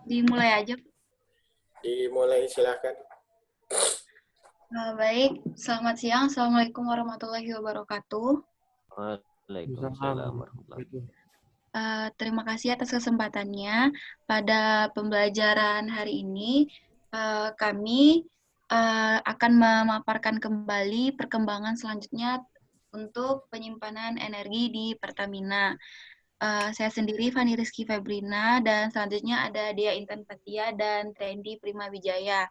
Dimulai aja. Dimulai silakan. Baik, selamat siang. Assalamualaikum warahmatullahi wabarakatuh. Waalaikumsalam warahmatullahi wabarakatuh. Terima kasih atas kesempatannya. Pada pembelajaran hari ini, kami akan memaparkan kembali perkembangan selanjutnya untuk penyimpanan energi di Pertamina. Saya sendiri Fani Rizky Febrina, dan selanjutnya ada Dea Intan Fatia dan Trendy Prima Wijaya,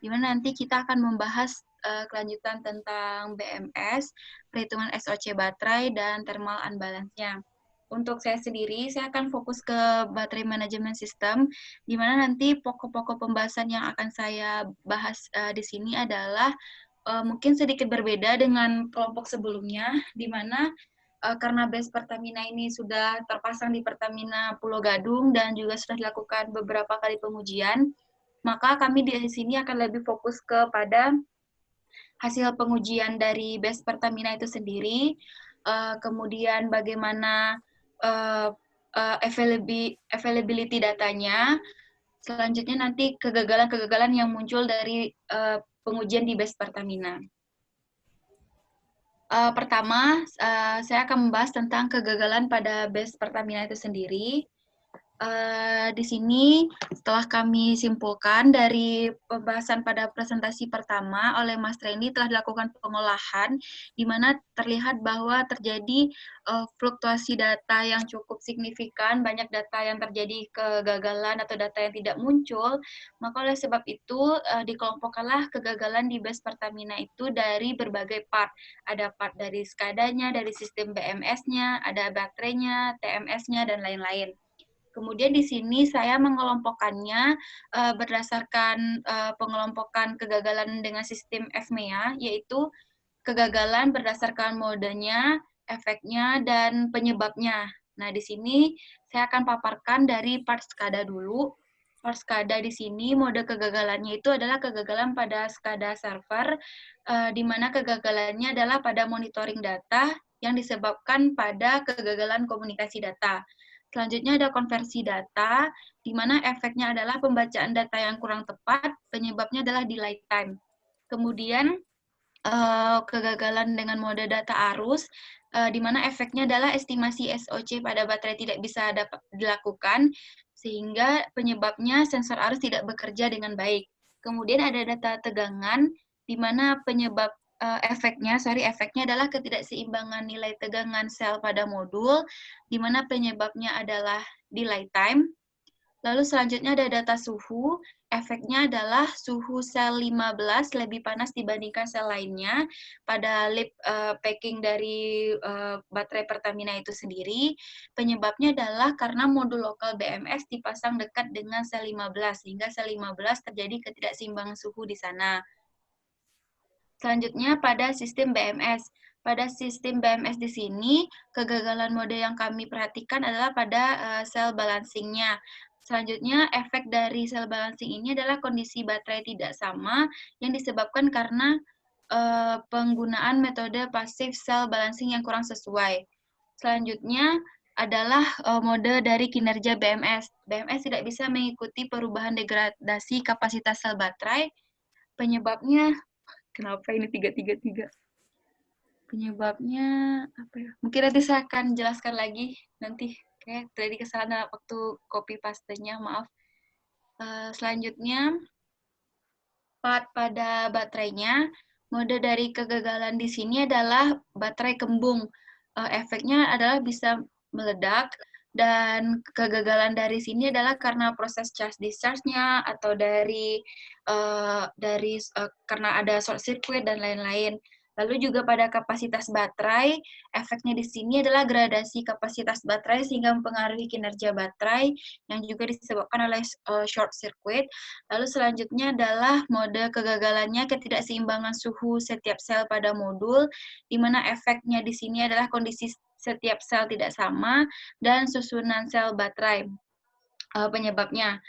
di mana nanti kita akan membahas kelanjutan tentang BMS, perhitungan SOC baterai, dan thermal unbalance-nya. Untuk saya sendiri, saya akan fokus ke baterai manajemen sistem, di mana nanti pokok-pokok pembahasan yang akan saya bahas di sini adalah mungkin sedikit berbeda dengan kelompok sebelumnya, di mana karena base Pertamina ini sudah terpasang di Pertamina Pulau Gadung dan juga sudah dilakukan beberapa kali pengujian, maka kami di sini akan lebih fokus kepada hasil pengujian dari base Pertamina itu sendiri, kemudian bagaimana availability datanya, selanjutnya nanti kegagalan-kegagalan yang muncul dari pengujian di base Pertamina. Pertama, saya akan membahas tentang kegagalan pada base Pertamina itu sendiri. Di sini setelah kami simpulkan dari pembahasan pada presentasi pertama oleh Mas Trendy, telah dilakukan pengolahan di mana terlihat bahwa terjadi fluktuasi data yang cukup signifikan, banyak data yang terjadi kegagalan atau data yang tidak muncul. Maka oleh sebab itu dikelompokkanlah kegagalan di base Pertamina itu dari berbagai part. Ada part dari SCADA-nya, dari sistem BMS-nya, ada baterainya, TMS-nya, dan lain-lain. Kemudian di sini saya mengelompokkannya berdasarkan pengelompokan kegagalan dengan sistem FMEA, yaitu kegagalan berdasarkan modenya, efeknya, dan penyebabnya. Nah, di sini saya akan paparkan dari part SCADA dulu. Part SCADA di sini mode kegagalannya itu adalah kegagalan pada SCADA server, di mana kegagalannya adalah pada monitoring data yang disebabkan pada kegagalan komunikasi data. Selanjutnya ada konversi data, di mana efeknya adalah pembacaan data yang kurang tepat, penyebabnya adalah delay time. Kemudian kegagalan dengan mode data arus, di mana efeknya adalah estimasi SOC pada baterai tidak bisa dilakukan, sehingga penyebabnya sensor arus tidak bekerja dengan baik. Kemudian ada data tegangan, di mana penyebab efeknya adalah ketidakseimbangan nilai tegangan sel pada modul, di mana penyebabnya adalah delay time. Lalu selanjutnya ada data suhu, efeknya adalah suhu sel 15 lebih panas dibandingkan sel lainnya pada lip packing dari baterai Pertamina itu sendiri. Penyebabnya adalah karena modul lokal BMS dipasang dekat dengan sel 15, sehingga sel 15 terjadi ketidakseimbangan suhu di sana. Selanjutnya pada sistem BMS. Pada sistem BMS di sini, kegagalan mode yang kami perhatikan adalah pada sel balancing-nya. Selanjutnya, efek dari sel balancing ini adalah kondisi baterai tidak sama yang disebabkan karena penggunaan metode passive cell balancing yang kurang sesuai. Selanjutnya adalah mode dari kinerja BMS. BMS tidak bisa mengikuti perubahan degradasi kapasitas sel baterai. Penyebabnya, kenapa ini 333? Penyebabnya apa ya? Mungkin nanti saya akan jelaskan lagi nanti. Oke, tadi kesalahan waktu copy paste-nya, maaf. Selanjutnya, part pada baterainya, mode dari kegagalan di sini adalah baterai kembung. Efeknya adalah bisa meledak, dan kegagalan dari sini adalah karena proses charge discharge-nya atau dari karena ada short circuit dan lain-lain. Lalu juga pada kapasitas baterai, efeknya di sini adalah gradasi kapasitas baterai sehingga mempengaruhi kinerja baterai yang juga disebabkan oleh short circuit. Lalu selanjutnya adalah mode kegagalannya ketidakseimbangan suhu setiap sel pada modul, di mana efeknya di sini adalah kondisi setiap sel tidak sama dan susunan sel baterai penyebabnya.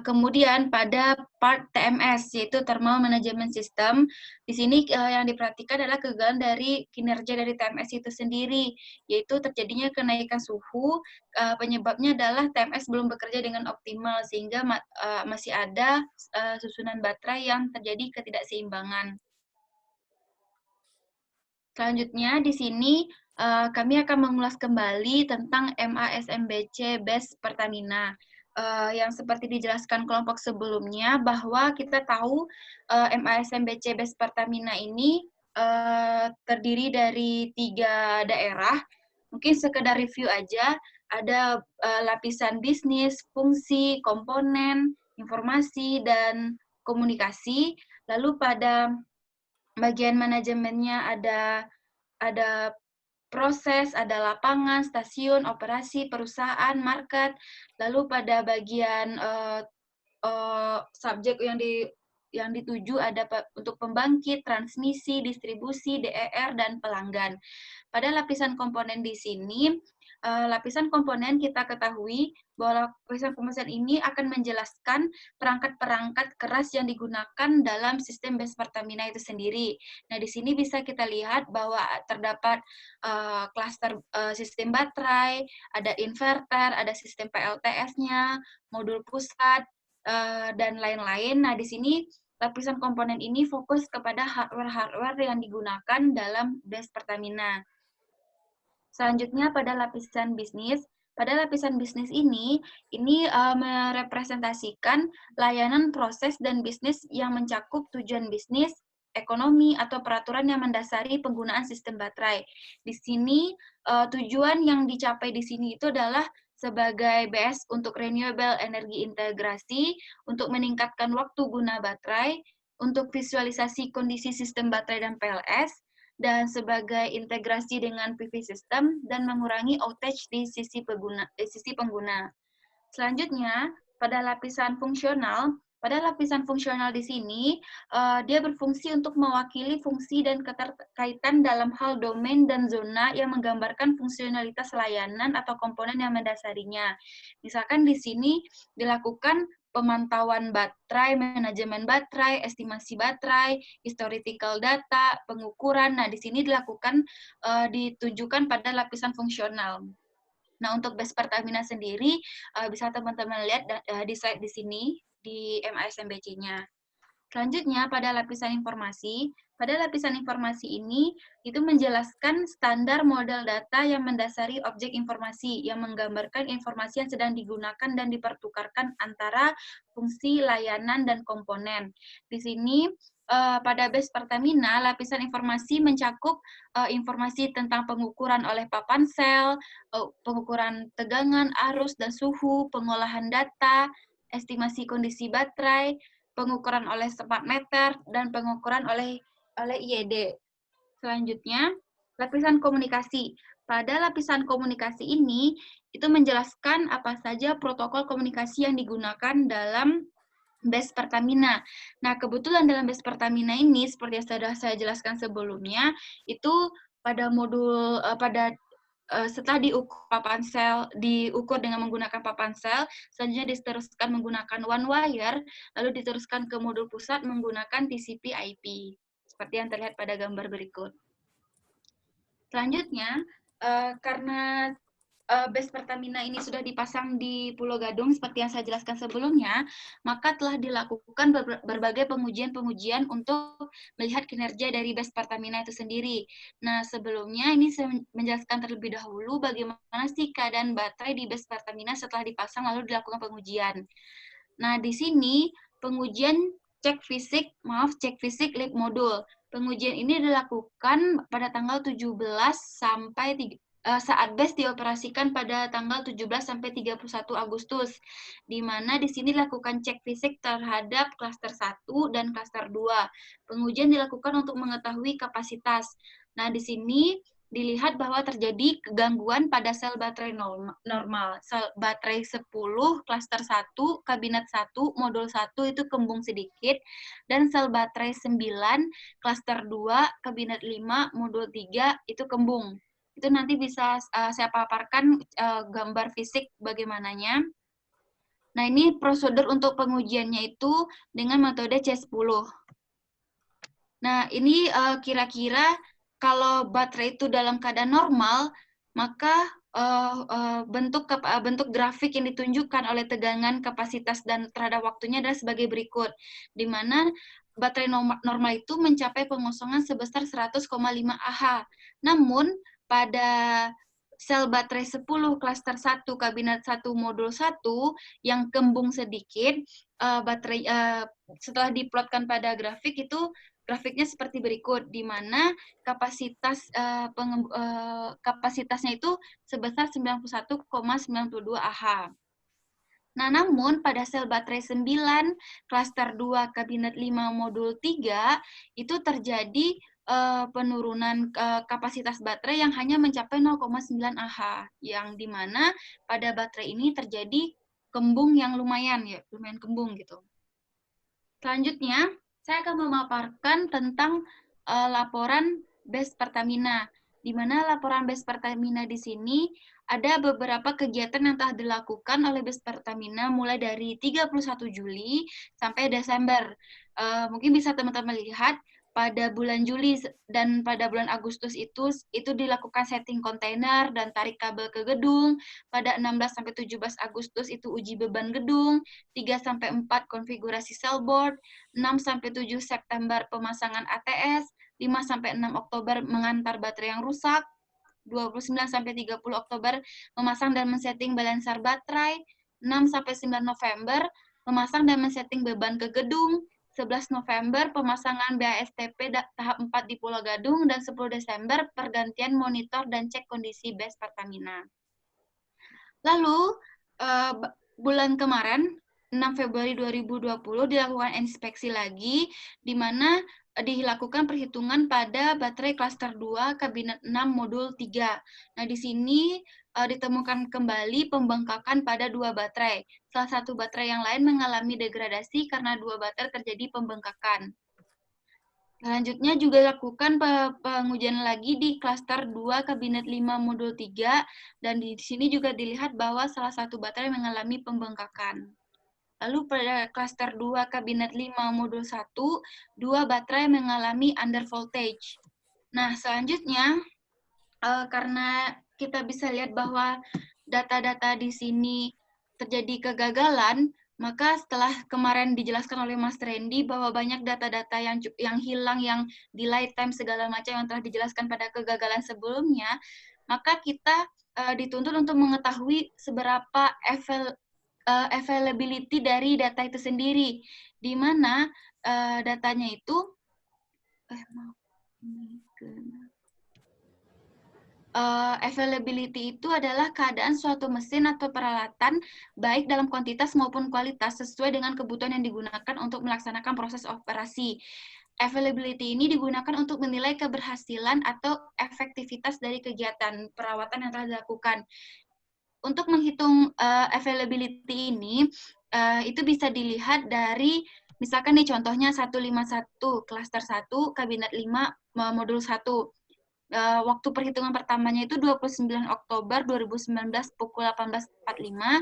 Kemudian pada part TMS, yaitu Thermal Management System, di sini yang diperhatikan adalah kegagalan dari kinerja dari TMS itu sendiri, yaitu terjadinya kenaikan suhu, penyebabnya adalah TMS belum bekerja dengan optimal, sehingga masih ada susunan baterai yang terjadi ketidakseimbangan. Selanjutnya di sini kami akan mengulas kembali tentang MASMBC BES Pertamina. Yang seperti dijelaskan kelompok sebelumnya, bahwa kita tahu MASMBC BES Pertamina ini terdiri dari 3 daerah. Mungkin sekedar review aja, ada lapisan bisnis, fungsi, komponen, informasi, dan komunikasi. Lalu pada bagian manajemennya ada proses, ada lapangan, stasiun, operasi, perusahaan, market. Lalu pada bagian subjek yang dituju ada untuk pembangkit, transmisi, distribusi, DER, dan pelanggan. Pada lapisan komponen di sini, lapisan komponen kita ketahui bahwa lapisan komponen ini akan menjelaskan perangkat-perangkat keras yang digunakan dalam sistem BES Pertamina itu sendiri. Nah, di sini bisa kita lihat bahwa terdapat klaster sistem baterai, ada inverter, ada sistem PLTS-nya, modul pusat, dan lain-lain. Nah, di sini lapisan komponen ini fokus kepada hardware-hardware yang digunakan dalam BES Pertamina. Selanjutnya pada lapisan bisnis. Pada lapisan bisnis ini merepresentasikan layanan proses dan bisnis yang mencakup tujuan bisnis, ekonomi, atau peraturan yang mendasari penggunaan sistem baterai. Di sini tujuan yang dicapai di sini itu adalah sebagai BS untuk renewable energy integrasi, untuk meningkatkan waktu guna baterai, untuk visualisasi kondisi sistem baterai dan PLS, dan sebagai integrasi dengan PV system dan mengurangi outage di sisi pengguna. Selanjutnya, pada lapisan fungsional di sini dia berfungsi untuk mewakili fungsi dan keterkaitan dalam hal domain dan zona yang menggambarkan fungsionalitas layanan atau komponen yang mendasarinya. Misalkan di sini dilakukan pemantauan baterai, manajemen baterai, estimasi baterai, historical data, pengukuran. Nah, di sini dilakukan ditujukan pada lapisan fungsional. Nah, untuk BES Pertamina sendiri bisa teman-teman lihat di slide di sini di MASMBC-nya. Selanjutnya pada lapisan informasi. Pada lapisan informasi ini itu menjelaskan standar model data yang mendasari objek informasi yang menggambarkan informasi yang sedang digunakan dan dipertukarkan antara fungsi, layanan, dan komponen. Di sini pada BES Pertamina, lapisan informasi mencakup informasi tentang pengukuran oleh papan sel, pengukuran tegangan, arus, dan suhu, pengolahan data, estimasi kondisi baterai, pengukuran oleh smart meter, dan pengukuran oleh IED. Selanjutnya, lapisan komunikasi. Pada lapisan komunikasi ini, itu menjelaskan apa saja protokol komunikasi yang digunakan dalam BES Pertamina. Nah, kebetulan dalam BES Pertamina ini, seperti yang sudah saya jelaskan sebelumnya, itu pada modul, setelah diukur dengan menggunakan papan sel, selanjutnya diteruskan menggunakan one wire, lalu diteruskan ke modul pusat menggunakan TCP/IP, seperti yang terlihat pada gambar berikut. Selanjutnya, karena BES Pertamina ini sudah dipasang di Pulau Gadung seperti yang saya jelaskan sebelumnya, maka telah dilakukan berbagai pengujian-pengujian untuk melihat kinerja dari BES Pertamina itu sendiri. Nah, sebelumnya ini saya menjelaskan terlebih dahulu bagaimana sih keadaan baterai di BES Pertamina setelah dipasang lalu dilakukan pengujian. Nah, di sini pengujian cek fisik lead modul. Pengujian ini dilakukan pada tanggal 17 sampai saat BES dioperasikan pada tanggal 17 sampai 31 Agustus, di mana di sini dilakukan cek fisik terhadap klaster 1 dan klaster 2. Pengujian dilakukan untuk mengetahui kapasitas. Nah, di sini dilihat bahwa terjadi kegangguan pada sel baterai normal. Sel baterai 10, klaster 1, kabinet 1, modul 1 itu kembung sedikit, dan sel baterai 9, klaster 2, kabinet 5, modul 3 itu kembung. Itu nanti bisa saya paparkan gambar fisik bagaimananya. Nah, ini prosedur untuk pengujiannya itu dengan metode C10. Nah, ini kira-kira kalau baterai itu dalam keadaan normal, maka bentuk grafik yang ditunjukkan oleh tegangan, kapasitas, dan terhadap waktunya adalah sebagai berikut, di mana baterai normal itu mencapai pengosongan sebesar 100,5 Ah. Namun, pada sel baterai 10 klaster 1 kabinet 1 modul 1 yang kembung sedikit, baterai setelah diplotkan pada grafik itu grafiknya seperti berikut, di mana kapasitasnya itu sebesar 91,92 Ah. Nah, namun pada sel baterai 9, klaster 2, kabinet 5, modul 3, itu terjadi penurunan kapasitas baterai yang hanya mencapai 0,9 Ah, yang dimana pada baterai ini terjadi kembung yang lumayan kembung gitu. Selanjutnya, saya akan memaparkan tentang laporan BES Pertamina, di mana laporan BES Pertamina di sini ada beberapa kegiatan yang telah dilakukan oleh BES Pertamina mulai dari 31 Juli sampai Desember. Mungkin bisa teman-teman lihat pada bulan Juli dan pada bulan Agustus itu dilakukan setting kontainer dan tarik kabel ke gedung. Pada 16 sampai 17 Agustus itu uji beban gedung, 3 sampai 4 konfigurasi cell board, 6 sampai 7 September pemasangan ATS, 5 sampai 6 Oktober mengantar baterai yang rusak, 29 sampai 30 Oktober memasang dan men-setting balancer baterai, 6 sampai 9 November memasang dan men-setting beban ke gedung, 11 November pemasangan BASTP tahap 4 di Pulau Gadung, dan 10 Desember pergantian monitor dan cek kondisi BES Pertamina. Lalu bulan kemarin 6 Februari 2020 dilakukan inspeksi lagi, di mana dilakukan perhitungan pada baterai klaster 2 kabinet 6 modul 3. Nah, di sini ditemukan kembali pembengkakan pada 2 baterai. Salah satu baterai yang lain mengalami degradasi karena 2 baterai terjadi pembengkakan. Selanjutnya juga lakukan pengujian lagi di klaster 2 kabinet 5 modul 3, dan di sini juga dilihat bahwa salah satu baterai mengalami pembengkakan. Lalu pada klaster 2 kabinet 5 modul 1, 2 baterai mengalami under voltage. Nah, selanjutnya karena kita bisa lihat bahwa data-data di sini terjadi kegagalan, maka setelah kemarin dijelaskan oleh Mas Randy bahwa banyak data-data yang hilang, yang delay time segala macam yang telah dijelaskan pada kegagalan sebelumnya, maka kita dituntut untuk mengetahui seberapa availability dari data itu sendiri, di mana datanya itu availability itu adalah keadaan suatu mesin atau peralatan baik dalam kuantitas maupun kualitas sesuai dengan kebutuhan yang digunakan untuk melaksanakan proses operasi. Availability ini digunakan untuk menilai keberhasilan atau efektivitas dari kegiatan perawatan yang telah dilakukan. Untuk menghitung availability ini, itu bisa dilihat dari, misalkan nih contohnya 151, klaster 1, kabinet 5, modul 1. Waktu perhitungan pertamanya itu 29 Oktober 2019 pukul 18.45.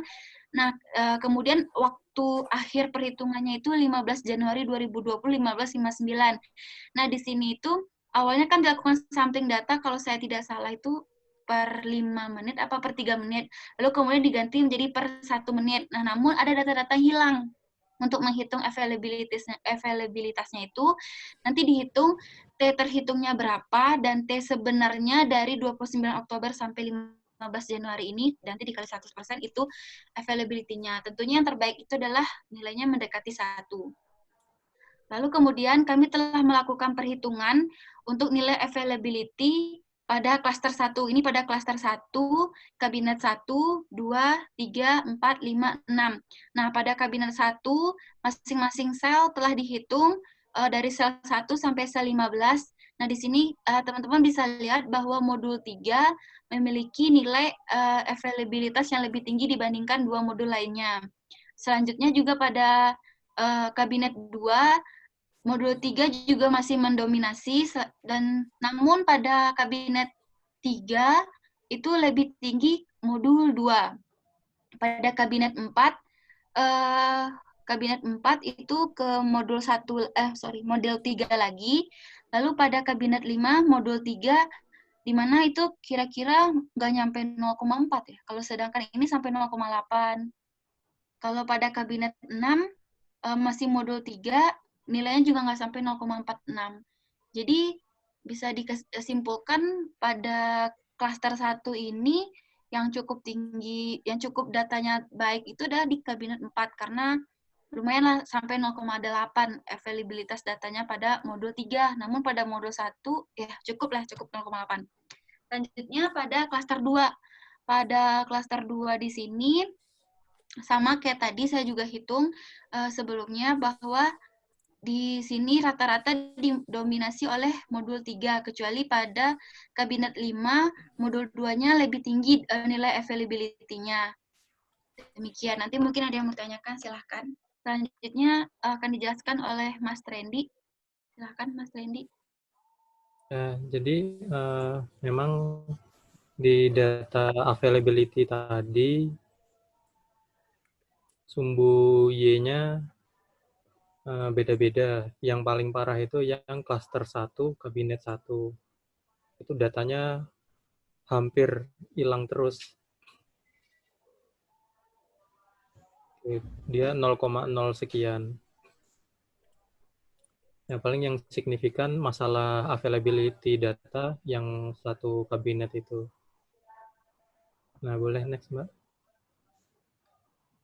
Nah, kemudian waktu akhir perhitungannya itu 15 Januari 2020, 15.59. Nah, di sini itu awalnya kan dilakukan sampling data, kalau saya tidak salah itu per 5 menit apa per 3 menit. Lalu kemudian diganti menjadi per 1 menit. Nah, namun ada data-data hilang. Untuk menghitung availabilitasnya itu, nanti dihitung T terhitungnya berapa, dan T sebenarnya dari 29 Oktober sampai 15 Januari ini, nanti dikali 100% itu availability-nya. Tentunya yang terbaik itu adalah nilainya mendekati 1. Lalu kemudian kami telah melakukan perhitungan untuk nilai availability pada klaster 1. Ini pada klaster 1, kabinet 1, 2, 3, 4, 5, 6. Nah, pada kabinet 1, masing-masing sel telah dihitung dari sel 1 sampai sel 15. Nah, di sini teman-teman bisa lihat bahwa modul 3 memiliki nilai availabilitas yang lebih tinggi dibandingkan 2 modul lainnya. Selanjutnya juga pada kabinet 2, modul 3 juga masih mendominasi, dan namun pada kabinet 3 itu lebih tinggi modul 2. Pada kabinet 4 kabinet 4 itu ke modul 3 lagi. Lalu pada kabinet 5 modul 3 di mana itu kira-kira nggak nyampe 0,4 ya. Kalau sedangkan ini sampai 0,8. Kalau pada kabinet 6 masih modul 3 nilainya juga nggak sampai 0,46. Jadi bisa disimpulkan pada klaster 1 ini yang cukup tinggi, yang cukup datanya baik itu adalah di kabinet 4 karena lumayan lah sampai 0,8 availabilitas datanya pada modul 3. Namun pada modul 1 ya cukup 0,8. Selanjutnya pada klaster 2. Pada klaster 2 di sini sama kayak tadi saya juga hitung sebelumnya bahwa di sini rata-rata didominasi oleh modul 3, kecuali pada kabinet 5, modul 2-nya lebih tinggi nilai availability-nya. Demikian, nanti mungkin ada yang mau tanyakan, silahkan. Selanjutnya akan dijelaskan oleh Mas Trendy. Silahkan, Mas Trendy. Jadi memang di data availability tadi, sumbu Y-nya beda-beda. Yang paling parah itu yang klaster 1, kabinet 1. Itu datanya hampir hilang terus. Dia 0,0 sekian. Yang paling yang signifikan masalah availability data yang satu kabinet itu. Nah, boleh next, Mbak.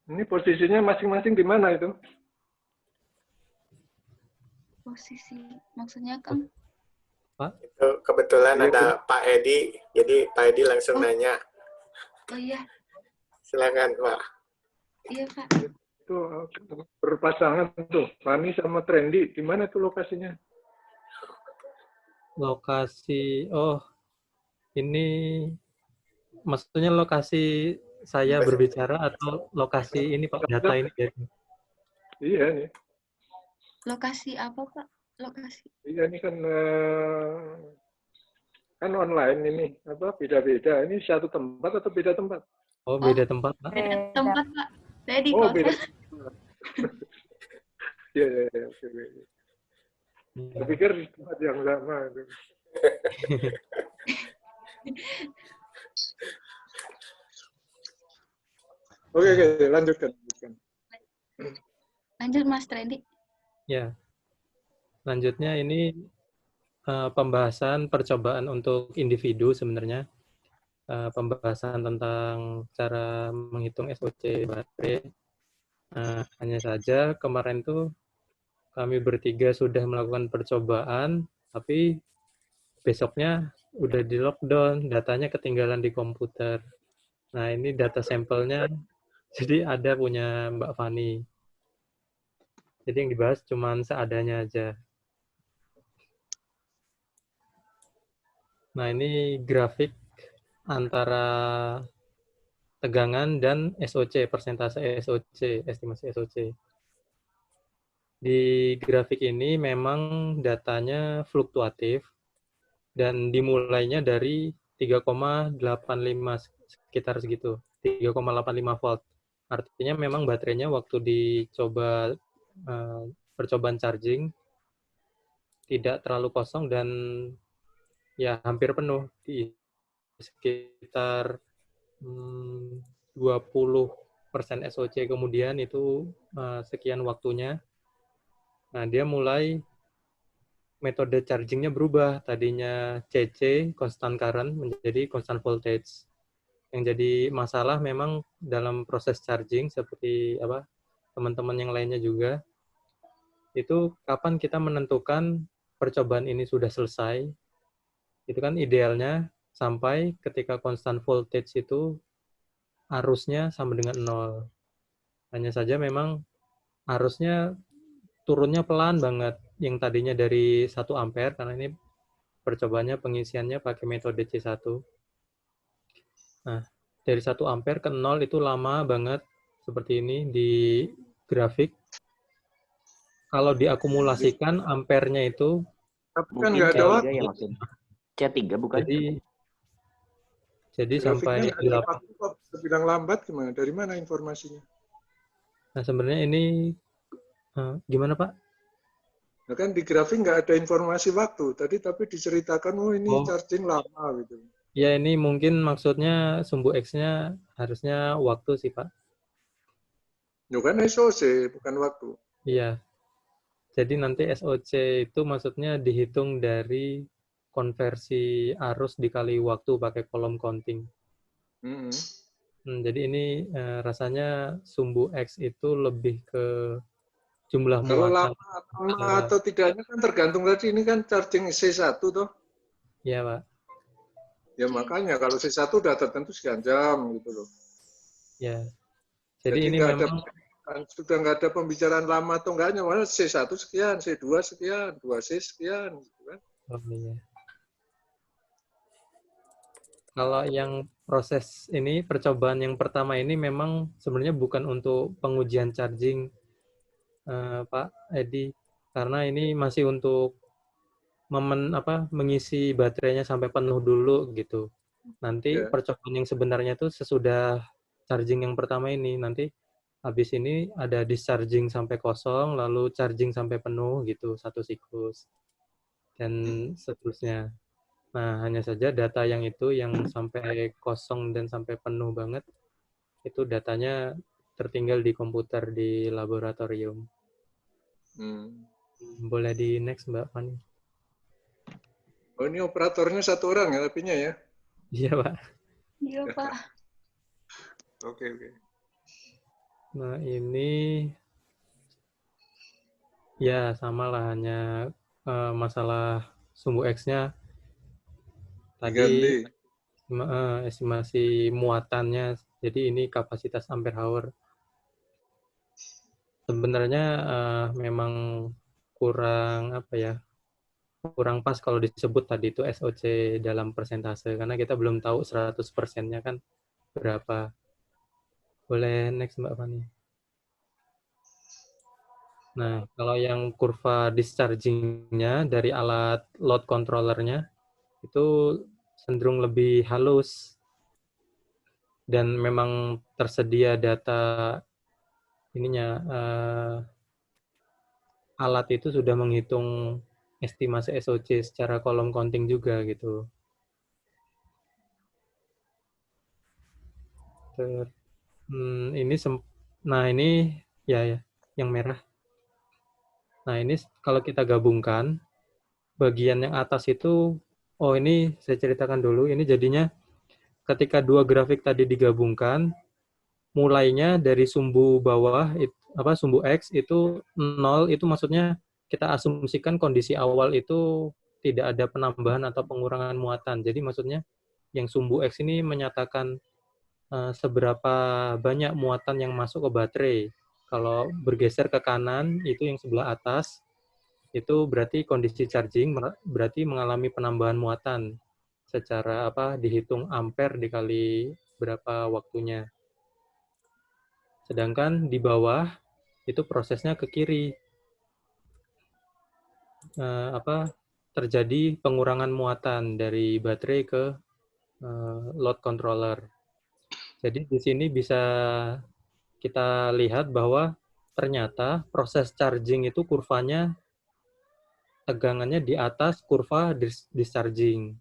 Ini posisinya masing-masing di mana itu? Posisi, maksudnya Kang? Pak? Itu kebetulan ada Pak Edi, jadi Pak Edi langsung nanya. Oh iya. Silakan, Pak. Iya, Pak. Itu berpasangan tuh, Fani sama Trendy. Di mana tuh lokasinya? Lokasi, ini maksudnya lokasi saya berbicara atau lokasi ini Pak, data ini? Iya nih. Lokasi apa, Pak? Lokasi. Iya ini kan online ini, beda-beda. Ini satu tempat atau beda tempat? Oh, beda tempat, Pak. Beda tempat, Pak. Saya di Oh, kota. beda. Iya, oke. Saya pikir di tempat yang sama. Oke, lanjutkan. Lanjut, Mas Trendy. Ya. Selanjutnya ini pembahasan percobaan untuk individu sebenarnya. Pembahasan tentang cara menghitung SOC baterai. Hanya saja kemarin tuh kami bertiga sudah melakukan percobaan, tapi besoknya udah di lockdown, datanya ketinggalan di komputer. Nah, ini data sampelnya, jadi ada punya Mbak Fani. Jadi yang dibahas cuma seadanya aja. Nah, ini grafik antara tegangan dan SOC, persentase SOC, estimasi SOC. Di grafik ini memang datanya fluktuatif dan dimulainya dari 3,85 sekitar segitu, 3,85 volt. Artinya memang baterainya waktu dicoba percobaan charging tidak terlalu kosong dan ya hampir penuh di sekitar 20% SOC kemudian itu sekian waktunya. Nah, dia mulai metode chargingnya berubah. Tadinya CC, constant current, menjadi constant voltage. Yang jadi masalah memang dalam proses charging, seperti teman-teman yang lainnya juga, itu kapan kita menentukan percobaan ini sudah selesai. Itu kan idealnya sampai ketika constant voltage itu arusnya sama dengan 0. Hanya saja memang arusnya turunnya pelan banget. Yang tadinya dari 1 ampere, karena ini percobaannya pengisiannya pakai metode C1. Nah, dari 1 ampere ke 0 itu lama banget, seperti ini di grafik. Kalau diakumulasikan ampernya itu kan nggak ada waktu. Ya, maksudnya. C3 bukan? Jadi sampai 8. Bilang lambat gimana? Dari mana informasinya? Nah, sebenarnya ini gimana, Pak? Nah kan di grafik nggak ada informasi waktu. Tapi diceritakan, oh ini Oh, charging lama gitu. ya ini mungkin maksudnya sumbu X-nya harusnya waktu sih, Pak. Ya kan SOC, bukan waktu. Iya. Jadi nanti SOC itu maksudnya dihitung dari konversi arus dikali waktu pakai kolom counting. Mm-mm. Jadi ini rasanya sumbu X itu lebih ke jumlah Kalau muatan. lama atau tidaknya kan tergantung tadi, ini kan charging C1 toh. Iya, Pak. Ya makanya kalau C1 udah tertentu sekian jam gitu loh. Ya. Jadi ini nggak ada, memang sudah nggak ada pembicaraan lama atau enggaknya, malah C1 sekian, C2 sekian, 2C sekian. Gitu kan. oh, iya. Kalau yang proses ini, percobaan yang pertama ini memang sebenarnya bukan untuk pengujian charging, Pak Edi, karena ini masih untuk mengisi baterainya sampai penuh dulu gitu. Nanti Ya. percobaan yang sebenarnya itu sesudah charging yang pertama ini, nanti habis ini ada discharging sampai kosong, lalu charging sampai penuh gitu, satu siklus, dan seterusnya. Nah, hanya saja data yang itu, yang sampai kosong dan sampai penuh banget, itu datanya tertinggal di komputer di laboratorium. Boleh di next, Mbak Fani? Oh ini operatornya satu orang ya tapinya ya? Iya, Pak. Iya, Pak. Oke. Nah, ini ya sama lah, hanya masalah sumbu X-nya tadi, Diganti. estimasi muatannya, jadi ini kapasitas ampere hour. Sebenarnya memang kurang kurang pas kalau disebut tadi itu SOC dalam persentase, karena kita belum tahu 100%-nya kan berapa. Boleh next, Mbak Fani? Nah, kalau yang kurva discharging-nya dari alat load controller-nya itu cenderung lebih halus, dan memang tersedia data ininya, alat itu sudah menghitung estimasi SOC secara kolom counting juga gitu. Nah ini ya yang merah. Nah ini kalau kita gabungkan bagian yang atas itu, ini saya ceritakan dulu. Ini jadinya ketika dua grafik tadi digabungkan, mulainya dari sumbu bawah, sumbu X itu 0, itu maksudnya kita asumsikan kondisi awal itu tidak ada penambahan atau pengurangan muatan. Jadi maksudnya yang sumbu X ini menyatakan seberapa banyak muatan yang masuk ke baterai. Kalau bergeser ke kanan, itu yang sebelah atas, itu berarti kondisi charging, berarti mengalami penambahan muatan secara dihitung ampere dikali berapa waktunya. Sedangkan di bawah itu prosesnya ke kiri, terjadi pengurangan muatan dari baterai ke load controller. Jadi di sini bisa kita lihat bahwa ternyata proses charging itu kurvanya, tegangannya di atas kurva discharging,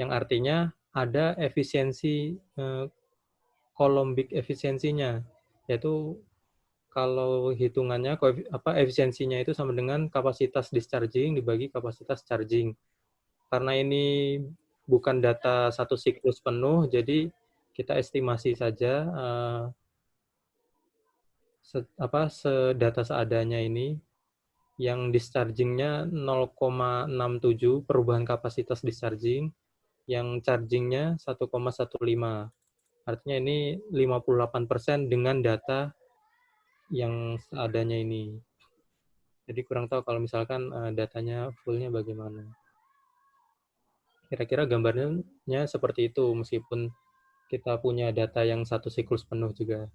yang artinya ada efisiensi, Coulombic efisiensinya, yaitu kalau hitungannya efisiensinya itu sama dengan kapasitas discharging dibagi kapasitas charging. Karena ini bukan data satu siklus penuh, jadi kita estimasi saja data seadanya ini, yang discharging-nya 0,67 perubahan kapasitas discharging, yang charging-nya 1,15. Artinya ini 58% dengan data yang seadanya ini. Jadi kurang tahu kalau misalkan datanya full-nya bagaimana. Kira-kira gambarnya seperti itu, meskipun kita punya data yang satu siklus penuh juga.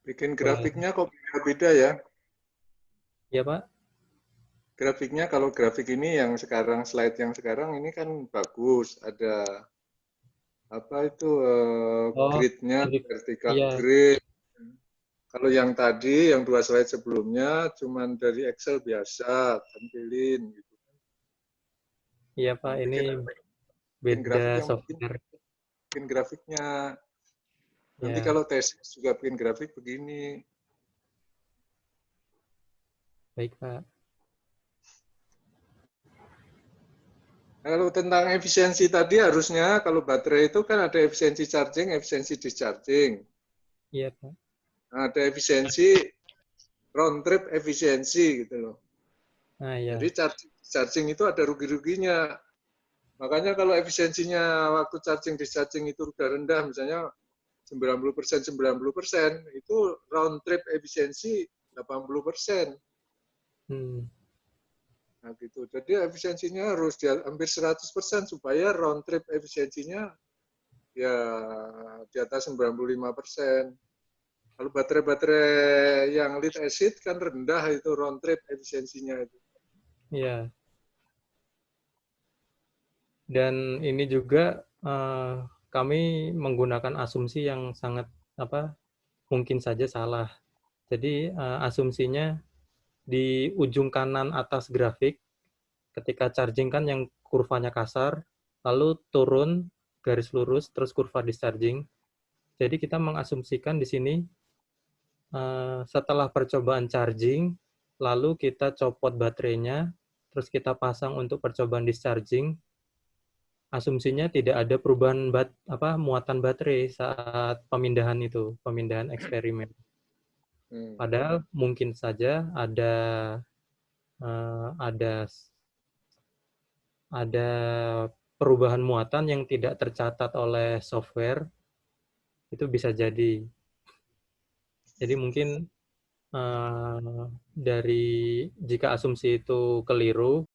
Bikin grafiknya kok beda-beda ya? Ya, Pak? Grafiknya, kalau grafik ini yang sekarang, slide yang sekarang ini kan bagus, ada apa itu Oh, grid-nya, jadi vertical iya, grid. Kalau yang tadi, yang 2 slide sebelumnya, cuman dari Excel biasa, tampilin. Gitu. iya Pak, Yang ini bikin beda grafik yang software. bikin grafiknya. Nanti Ya, kalau tesis juga bikin grafik begini. baik Pak. Nah, kalau tentang efisiensi tadi harusnya kalau baterai itu kan ada efisiensi charging, efisiensi discharging. Iya Pak. Nah, ada efisiensi round trip efisiensi gitu loh. Nah, ya. Jadi charging itu ada rugi-ruginya. Makanya kalau efisiensinya waktu charging discharging itu udah rendah, misalnya 90%, itu round trip efisiensi 80%. Nah, gitu. Jadi efisiensinya harus hampir 100% supaya round trip efisiensinya ya di atas 95%. Kalau baterai-baterai yang lead acid kan rendah itu round trip efisiensinya itu. Iya. Dan ini juga kami menggunakan asumsi yang sangat mungkin saja salah. Jadi asumsinya di ujung kanan atas grafik ketika charging kan yang kurvanya kasar, lalu turun garis lurus terus kurva discharging. Jadi kita mengasumsikan di sini setelah percobaan charging, lalu kita copot baterainya, terus kita pasang untuk percobaan discharging. Asumsinya tidak ada perubahan muatan baterai saat pemindahan itu, pemindahan eksperimen. Padahal mungkin saja ada perubahan muatan yang tidak tercatat oleh software, itu bisa jadi. Jadi mungkin dari jika asumsi itu keliru,